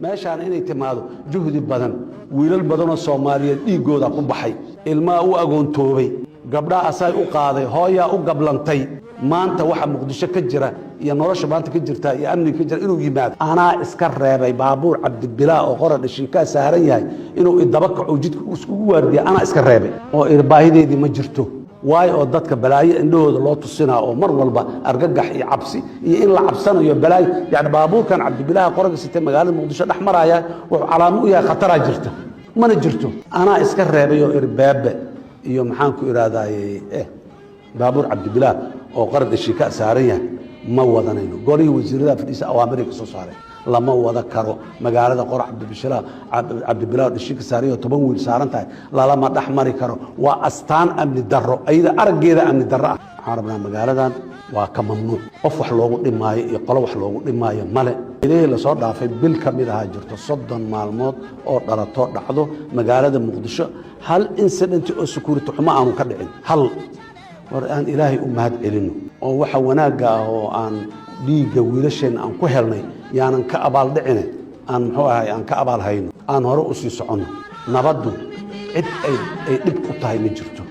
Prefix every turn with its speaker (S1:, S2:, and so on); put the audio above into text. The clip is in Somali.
S1: meeshaan inay timaado juhdi badan wiilal badan oo Soomaaliyeed dhiigooda ku baxay ilmaa u agoontoobay gabdha asay u qaaday hooya u gablantay maanta waxa Muqdisho ka jira iyo nolosha maanta ka jirta iyo amniga ka jira inuu yimaado ana iska reebay baabuur Cabdibilaa oo qoran dhashin ka saaran yahay inuu idaba kaco jidka isku waardiyo ana iska reebay oo irbaahideedii ma jirto واي أو دتك بلاي إنه الله تصنع أو مر والبا أرجع عبسي إن العبسنا يا بلاي يعني بابور كان عبد بالله قرق ستة مقال المقدسة الأحمر يا وعلى مؤيا خطر جرته ما نجرته أنا إسكر ربيو إرباب يوم حانكو إرادة إيه بابور عبد بالله أو قرق الشكاء سارية ما وضنينه قولي وزير ذا في الإساء أوامرك صاري لما وذكروا مقالة قرع عبد بالله الشيك ساري وتبول سارنتها لا لما دحمر كرو واستان امن الدرو ايدا ارجيدا امن الدرا عربنا مقالة وكممنوع افح لوغو دماي يقلو wax loogu dhimaayo male ilaahay la soo dhaafay bil kamid ah jirto 30 maalmood oo dhalato dhacdo magaalada Muqdisho hal incident oo security xumo aanu ka dhicin hal war aan ilaahay u mahad celino oo waxa wanaaga ah oo aan dhiiga wiilasheen aan ku helnay yaanan ka abaal dhicine aan muxuu ahay aan ka abaal hayno aan hore u sii socono nabadu cid ay dib u tahay ma jirto